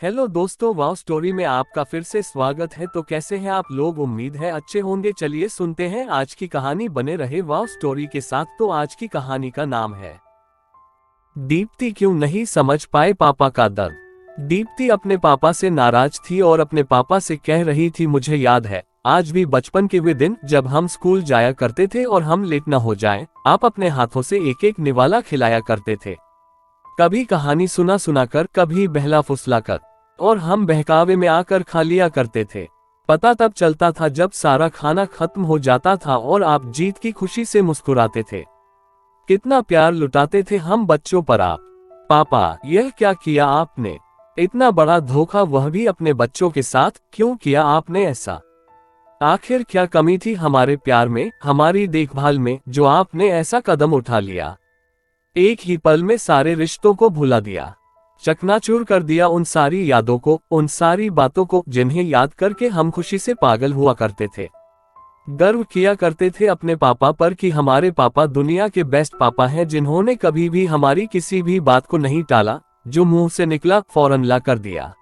Hello दोस्तों, वाव story में आपका फिर से स्वागत है। तो कैसे हैं आप लोग? उम्मीद है अच्छे होंगे। चलिए सुनते हैं आज की कहानी। बने रहे वाव स्टोरी के साथ। तो आज की कहानी का नाम है दीप्ति क्यों नहीं समझ पाए पापा का दर्द। दीप्ति अपने पापा से नाराज थी और अपने पापा से कह रही थी, मुझे याद है आज भी बचपन के वे दिन जब हम स्कूल जाया करते थे और हम लेट न हो जाएं, आप अपने हाथों से एक एक निवाला खिलाया करते थे। कभी कहानी सुना सुनाकर, कभी बहला फुसलाकर, और हम बहकावे में आकर खा लिया करते थे। पता तब चलता था जब सारा खाना खत्म हो जाता था और आप जीत की खुशी से मुस्कुराते थे। कितना प्यार लुटाते थे हम बच्चों पर आप। पापा, यह क्या किया आपने? इतना बड़ा धोखा, वह भी अपने बच्चों के साथ। क्यों किया आपने ऐसा? आखिर क्या कमी थी हमारे प्यार में, हमारी देखभाल में, जो आपने ऐसा कदम उठा लिया? एक ही पल में सारे रिश्तों को भुला दिया, चकनाचूर कर दिया उन सारी यादों को, उन सारी बातों को जिन्हें याद करके हम खुशी से पागल हुआ करते थे। गर्व किया करते थे अपने पापा पर कि हमारे पापा दुनिया के बेस्ट पापा हैं, जिन्होंने कभी भी हमारी किसी भी बात को नहीं टाला। जो मुंह से निकला फौरन ला कर दिया।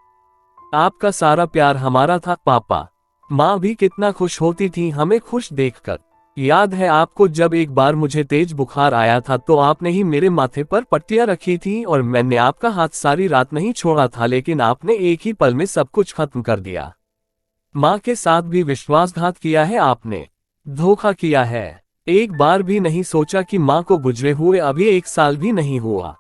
आपका सारा प्यार हमारा था पापा। माँ भी कितना खुश होती थी हमें खुश देखकर। याद है आपको जब एक बार मुझे तेज बुखार आया था तो आपने ही मेरे माथे पर पट्टियां रखी थी और मैंने आपका हाथ सारी रात नहीं छोड़ा था, लेकिन आपने एक ही पल में सब कुछ खत्म कर दिया। माँ के साथ भी विश्वासघात किया है आपने, धोखा किया है। एक बार भी नहीं सोचा कि माँ को गुजरे हुए अभी 1 साल भी नहीं हुआ।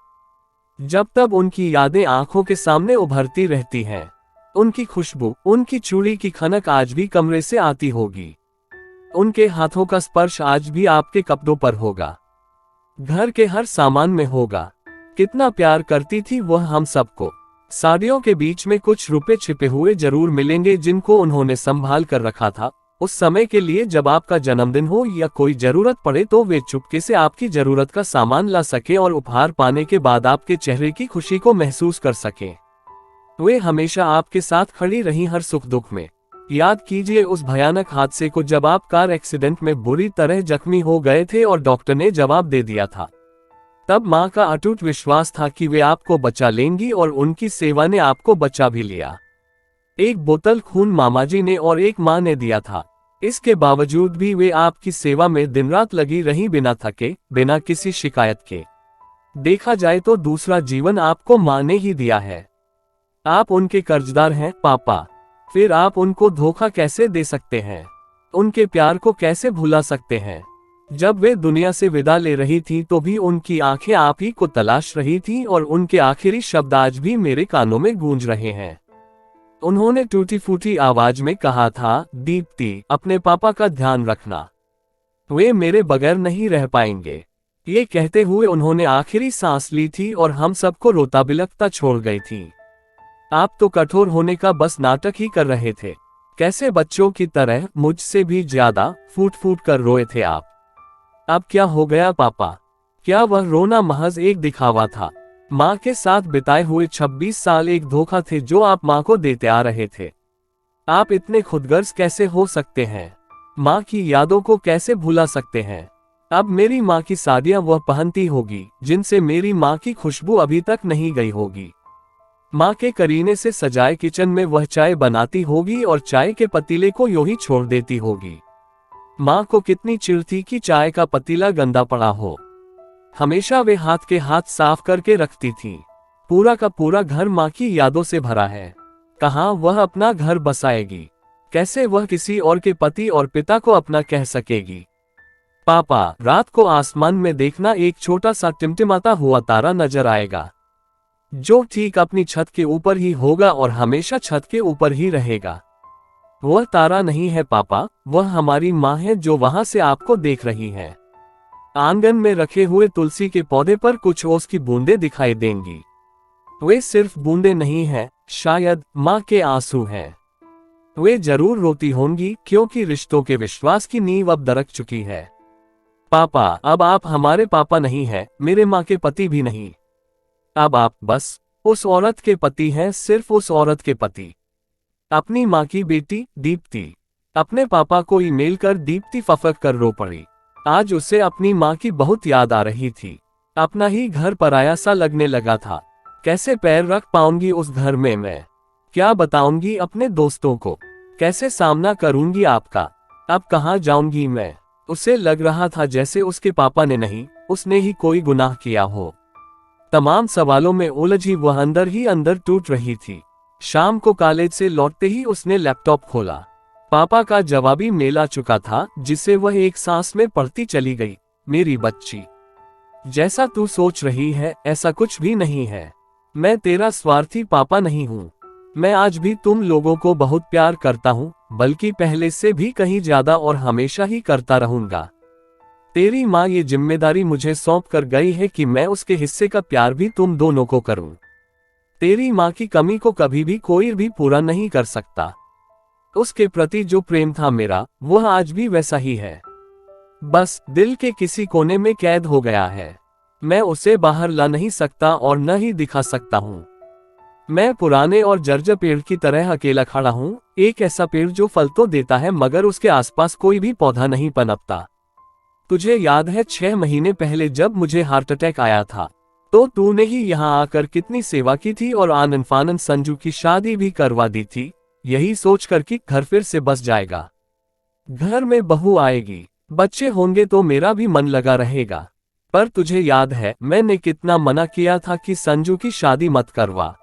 जब तब उनकी यादें आंखों के सामने उभरती रहती हैं। उनकी खुशबू, उनकी चूड़ी की खनक आज भी कमरे से आती होगी। उनके हाथों का स्पर्श आज भी आपके कपड़ों पर होगा, घर के हर सामान में होगा। कितना प्यार करती थी वह हम सबको। साड़ियों के बीच में कुछ रुपए छिपे हुए जरूर मिलेंगे जिनको उन्होंने संभाल कर रखा था उस समय के लिए, जब आपका जन्मदिन हो या कोई जरूरत पड़े तो वे चुपके से आपकी जरूरत का सामान ला सके और उपहार पाने के बाद आपके चेहरे की खुशी को महसूस कर सके। वे हमेशा आपके साथ खड़ी रही हर सुख दुख में। याद कीजिए उस भयानक हादसे को जब आप कार एक्सीडेंट में बुरी तरह जख्मी हो गए थे और डॉक्टर ने जवाब दे दिया था। तब माँ का अटूट विश्वास था कि वे आपको बचा लेंगी और उनकी सेवा ने आपको बचा भी लिया। एक बोतल खून मामाजी ने और एक माँ ने दिया था। इसके बावजूद भी वे आपकी सेवा में दिन रात लगी रही, बिना थके, बिना किसी शिकायत के। देखा जाए तो दूसरा जीवन आपको माँ ने ही दिया है। आप उनके कर्जदार हैं पापा। फिर आप उनको धोखा कैसे दे सकते हैं? उनके प्यार को कैसे भुला सकते हैं? जब वे दुनिया से विदा ले रही थी तो भी उनकी आंखें आप ही को तलाश रही थी और उनके आखिरी शब्द आज भी मेरे कानों में गूंज रहे हैं। उन्होंने टूटी फूटी आवाज में कहा था, दीप्ति, अपने पापा का ध्यान रखना, वे मेरे बगैर नहीं रह पाएंगे। ये कहते हुए उन्होंने आखिरी सांस ली थी और हम सबको रोता बिलखता छोड़ गई थी। आप तो कठोर होने का बस नाटक ही कर रहे थे। कैसे बच्चों की तरह मुझसे भी ज्यादा फूट फूट कर रोए थे आप। अब क्या हो गया पापा? क्या वह रोना महज एक दिखावा था? माँ के साथ बिताए हुए 26 साल एक धोखा थे जो आप माँ को देते आ रहे थे। आप इतने खुदगर्ज कैसे हो सकते हैं? माँ की यादों को कैसे भुला सकते हैं? अब मेरी माँ की साड़ियाँ वह पहनती होगी जिनसे मेरी माँ की खुशबू अभी तक नहीं गई होगी। माँ के करीने से सजाए किचन में वह चाय बनाती होगी और चाय के पतीले को यूं ही छोड़ देती होगी। माँ को कितनी चिढ़ थी कि चाय का पतीला गंदा पड़ा हो। हमेशा वे हाथ के हाथ साफ करके रखती थी। पूरा का पूरा घर माँ की यादों से भरा है। कहाँ वह अपना घर बसाएगी? कैसे वह किसी और के पति और पिता को अपना कह सकेगी? पापा, रात को आसमान में देखना, एक छोटा सा टिमटिमाता हुआ तारा नजर आएगा जो ठीक अपनी छत के ऊपर ही होगा और हमेशा छत के ऊपर ही रहेगा। वह तारा नहीं है पापा, वह हमारी माँ है जो वहां से आपको देख रही है। आंगन में रखे हुए तुलसी के पौधे पर कुछ ओस की बूंदें दिखाई देंगी। वे सिर्फ बूंदें नहीं हैं, शायद माँ के आंसू हैं। वे जरूर रोती होंगी क्योंकि रिश्तों के विश्वास की नींव अब दरक चुकी है। पापा, अब आप हमारे पापा नहीं हैं, मेरे माँ के पति भी नहीं। अब आप बस उस औरत के पति हैं, सिर्फ उस औरत के पति। अपनी माँ की बेटी दीप्ति। अपने पापा को ईमेल कर दीप्ति फफक कर रो पड़ी। आज उसे अपनी माँ की बहुत याद आ रही थी। अपना ही घर पराया सा लगने लगा था। कैसे पैर रख पाऊंगी उस घर में मैं? क्या बताऊंगी अपने दोस्तों को? कैसे सामना करूंगी आपका? अब कहाँ जाऊंगी मैं? उसे लग रहा था जैसे उसके पापा ने नहीं, उसने ही कोई गुनाह किया हो। तमाम सवालों में उलझी वह अंदर ही अंदर टूट रही थी। शाम को कॉलेज से लौटते ही उसने लैपटॉप खोला। पापा का जवाबी मेल आ चुका था, जिसे वह एक सांस में पढ़ती चली गई। मेरी बच्ची, जैसा तू सोच रही है ऐसा कुछ भी नहीं है। मैं तेरा स्वार्थी पापा नहीं हूँ। मैं आज भी तुम लोगों को बहुत प्यार करता हूँ, बल्कि पहले से भी कहीं ज्यादा, और हमेशा ही करता रहूंगा। तेरी माँ ये जिम्मेदारी मुझे सौंप कर गई है कि मैं उसके हिस्से का प्यार भी तुम दोनों को करूं। तेरी माँ की कमी को कभी भी कोई भी पूरा नहीं कर सकता। उसके प्रति जो प्रेम था मेरा, वह आज भी वैसा ही है। बस दिल के किसी कोने में कैद हो गया है। मैं उसे बाहर ला नहीं सकता और न ही दिखा सकता हूँ। मैं पुराने और जर्जर पेड़ की तरह अकेला खड़ा हूँ, एक ऐसा पेड़ जो फल तो देता है मगर उसके आसपास कोई भी पौधा नहीं पनपता। तुझे याद है 6 महीने पहले जब मुझे हार्ट अटैक आया था, तो तूने ही यहाँ आकर कितनी सेवा की थी और आनन फानन संजू की शादी भी करवा दी थी, यही सोचकर कि घर फिर से बस जाएगा। घर में बहू आएगी, बच्चे होंगे तो मेरा भी मन लगा रहेगा। पर तुझे याद है मैंने कितना मना किया था कि संजू की शादी मत करवा।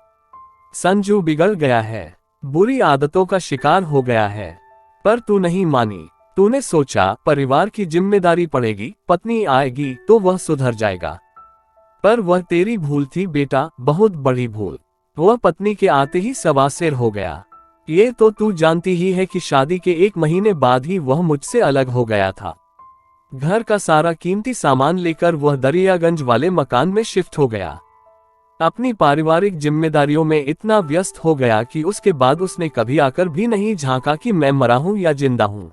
संजू बिगड़ गया है, बुरी आदतों का शिकार हो गया है, पर तू नहीं मानी। तूने सोचा परिवार की जिम्मेदारी पड़ेगी, पत्नी आएगी तो वह सुधर जाएगा। पर वह तेरी भूल थी बेटा, बहुत बड़ी भूल। वह पत्नी के आते ही सवासिर हो गया। ये तो तू जानती ही है कि शादी के 1 महीने बाद ही वह मुझसे अलग हो गया था। घर का सारा कीमती सामान लेकर वह दरियागंज वाले मकान में शिफ्ट हो गया। अपनी पारिवारिक जिम्मेदारियों में इतना व्यस्त हो गया कि उसके बाद उसने कभी आकर भी नहीं झांका कि मैं मरा हूं या जिंदा हूं।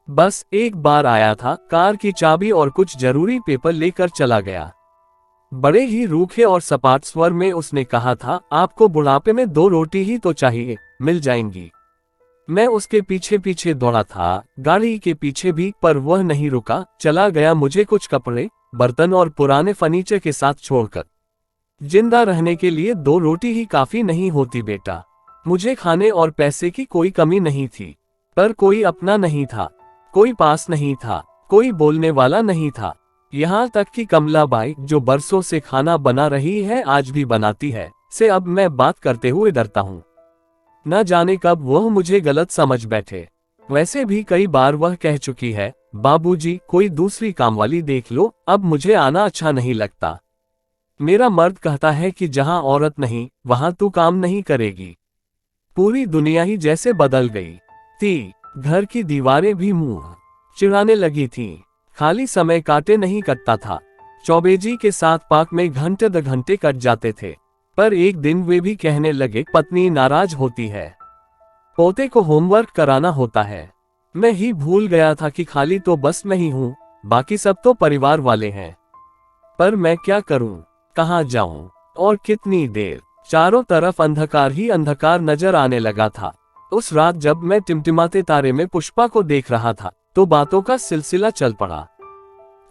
बस एक बार आया था, कार की चाबी और कुछ जरूरी पेपर लेकर चला गया। बड़े ही रूखे और सपाट स्वर में उसने कहा था, आपको बुढ़ापे में 2 रोटी ही तो चाहिए, मिल जाएंगी। मैं उसके पीछे पीछे दौड़ा था, गाड़ी के पीछे भी, पर वह नहीं रुका, चला गया मुझे कुछ कपड़े, बर्तन और पुराने फर्नीचर के साथ छोड़कर। जिंदा रहने के लिए 2 रोटी ही काफी नहीं होती बेटा। मुझे खाने और पैसे की कोई कमी नहीं थी, पर कोई अपना नहीं था, कोई पास नहीं था, कोई बोलने वाला नहीं था। यहाँ तक कि कमलाबाई जो बरसों से खाना बना रही है, आज भी बनाती है, से अब मैं बात करते हुए डरता हूँ। न जाने कब वह मुझे गलत समझ बैठे। वैसे भी कई बार वह कह चुकी है, बाबूजी कोई दूसरी कामवाली देख लो, अब मुझे आना अच्छा नहीं लगता। मेरा मर्द कहता है कि जहाँ औरत नहीं वहाँ तू काम नहीं करेगी। पूरी दुनिया ही जैसे बदल गई थी। घर की दीवारें भी मुंह चिढ़ाने लगी थीं। खाली समय काटे नहीं कटता था। चौबेजी के साथ पार्क में घंटे 2 घंटे कट जाते थे, पर एक दिन वे भी कहने लगे पत्नी नाराज होती है, पोते को होमवर्क कराना होता है। मैं ही भूल गया था कि खाली तो बस मैं ही हूँ, बाकी सब तो परिवार वाले हैं। पर मैं क्या करूँ, कहाँ जाऊँ और कितनी देर? चारों तरफ अंधकार ही अंधकार नजर आने लगा था। उस रात जब मैं टिमटिमाते तारे में पुष्पा को देख रहा था, तो बातों का सिलसिला चल पड़ा।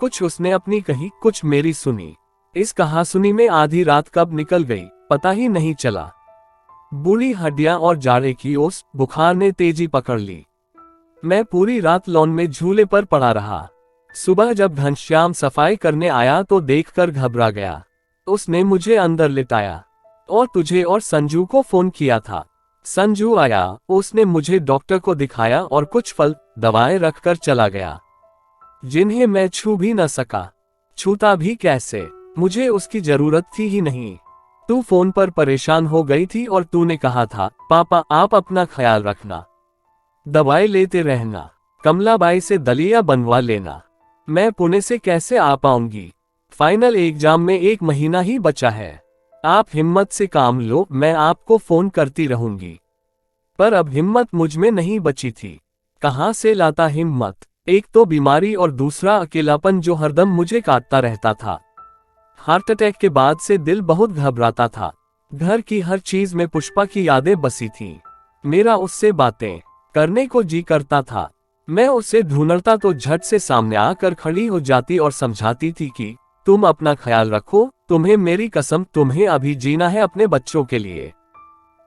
कुछ उसने अपनी कही, कुछ मेरी सुनी। इस कहासुनी में आधी रात कब निकल गई पता ही नहीं चला। बूढ़ी हड्डियां और जाड़े की ओस बुखार ने तेजी पकड़ ली। मैं पूरी रात लॉन में झूले पर पड़ा रहा। सुबह जब घनश्याम सफाई करने आया तो देखकर घबरा गया। उसने मुझे अंदर लिटाया और तुझे और संजू को फोन किया था। संजू आया, उसने मुझे डॉक्टर को दिखाया और कुछ फल दवाएं रखकर चला गया, जिन्हें मैं छू भी न सका। छूता भी कैसे, मुझे उसकी जरूरत थी ही नहीं। तू फोन पर परेशान हो गई थी और तूने कहा था, पापा आप अपना ख्याल रखना, दवाई लेते रहना, कमलाबाई से दलिया बनवा लेना। मैं पुणे से कैसे आ पाऊंगी? फाइनल एग्जाम में 1 महीना ही बचा है। आप हिम्मत से काम लो, मैं आपको फोन करती रहूंगी। पर अब हिम्मत मुझ में नहीं बची थी। कहां से लाता हिम्मत? एक तो बीमारी और दूसरा अकेलापन जो हरदम मुझे काटता रहता था। हार्ट अटैक के बाद से दिल बहुत घबराता था। घर की हर चीज में पुष्पा की यादें बसी थीं। मेरा उससे बातें करने को जी करता था। मैं उसे ढूंढता तो झट से सामने आकर खड़ी हो जाती और समझाती थी कि तुम अपना ख्याल रखो, तुम्हें मेरी कसम, तुम्हें अभी जीना है अपने बच्चों के लिए।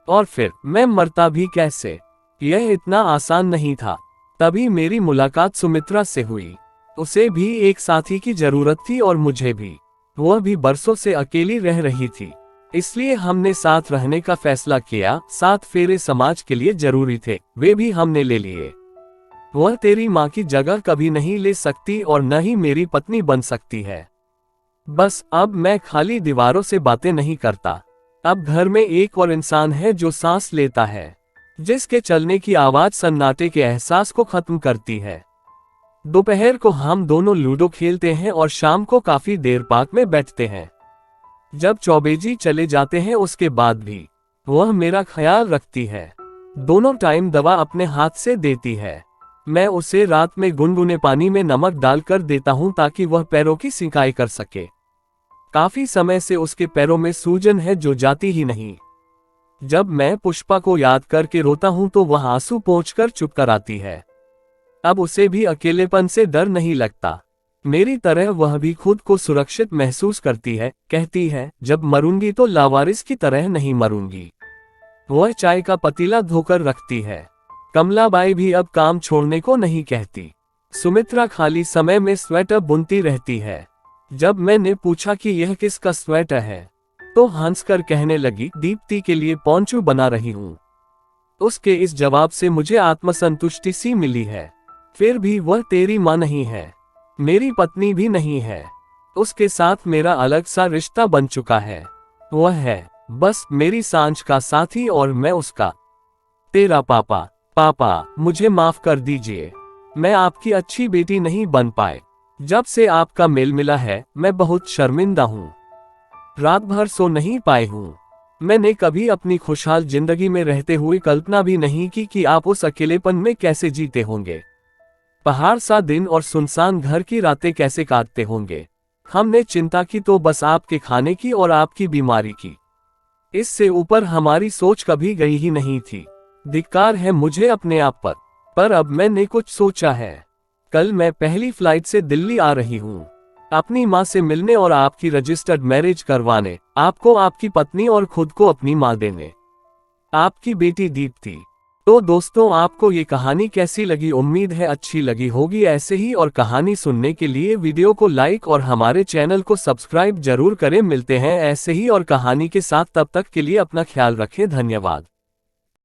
और फिर मैं मरता भी कैसे? यह इतना आसान नहीं था। तभी मेरी मुलाकात सुमित्रा से हुई। उसे भी एक साथी की जरूरत थी और मुझे भी। वह भी बरसों से अकेली रह रही थी, इसलिए हमने साथ रहने का फैसला किया। 7 फेरे समाज के लिए जरूरी थे, वे भी हमने ले लिए। वह तेरी माँ की जगह कभी नहीं ले सकती और न ही मेरी पत्नी बन सकती है। बस अब मैं खाली दीवारों से बातें नहीं करता। अब घर में एक और इंसान है जो सांस लेता है, जिसके चलने की आवाज सन्नाटे के एहसास को खत्म करती है। दोपहर को हम दोनों लूडो खेलते हैं और शाम को काफी देर पार्क में बैठते हैं। जब चौबेजी चले जाते हैं उसके बाद भी वह मेरा ख्याल रखती है। दोनों टाइम दवा अपने हाथ से देती है। मैं उसे रात में गुनगुने पानी में नमक डालकर देता हूं ताकि वह पैरों की सिंचाई कर सके। काफी समय से उसके पैरों में सूजन है जो जाती ही नहीं। जब मैं पुष्पा को याद करके रोता हूं तो वह आंसू पोंछकर चुप कर आती है। अब उसे भी अकेलेपन से डर नहीं लगता। मेरी तरह वह भी खुद को सुरक्षित महसूस करती है। कहती है, जब मरूंगी तो लावारिस की तरह नहीं मरूंगी। वह चाय का पतीला धोकर रखती है। कमलाबाई भी अब काम छोड़ने को नहीं कहती। सुमित्रा खाली समय में स्वेटर बुनती रहती है। जब मैंने पूछा कि यह किसका स्वेटर है, तो हंसकर कहने लगी, दीप्ति के लिए पोंचू बना रही हूँ। उसके इस जवाब से मुझे आत्मसंतुष्टि सी मिली है। फिर भी वह तेरी माँ नहीं है, मेरी पत्नी भी नहीं है। उसके साथ मेरा अलग सा रिश्ता बन चुका है। वह है बस मेरी सांझ का साथी और मैं उसका। तेरा पापा। पापा, मुझे माफ कर दीजिए, मैं आपकी अच्छी बेटी नहीं बन पाए। जब से आपका मेल मिला है मैं बहुत शर्मिंदा हूँ। रात भर सो नहीं पाए हूँ। मैंने कभी अपनी खुशहाल जिंदगी में रहते हुए कल्पना भी नहीं की कि आप उस अकेलेपन में कैसे जीते होंगे। पहाड़ सा दिन और सुनसान घर की रातें कैसे काटते होंगे। हमने चिंता की तो बस आपके खाने की और आपकी बीमारी की। इससे ऊपर हमारी सोच कभी गई ही नहीं थी। धिक्कार है मुझे अपने आप पर अब मैंने कुछ सोचा है। कल मैं पहली फ्लाइट से दिल्ली आ रही हूँ, अपनी माँ से मिलने और आपकी रजिस्टर्ड मैरिज करवाने, आपको आपकी पत्नी और खुद को अपनी माँ देने। आपकी बेटी दीप्ति। तो दोस्तों, आपको ये कहानी कैसी लगी? उम्मीद है अच्छी लगी होगी। ऐसे ही और कहानी सुनने के लिए वीडियो को लाइक और हमारे चैनल को सब्सक्राइब जरूर करें। मिलते हैं ऐसे ही और कहानी के साथ, तब तक के लिए अपना ख्याल रखें। धन्यवाद।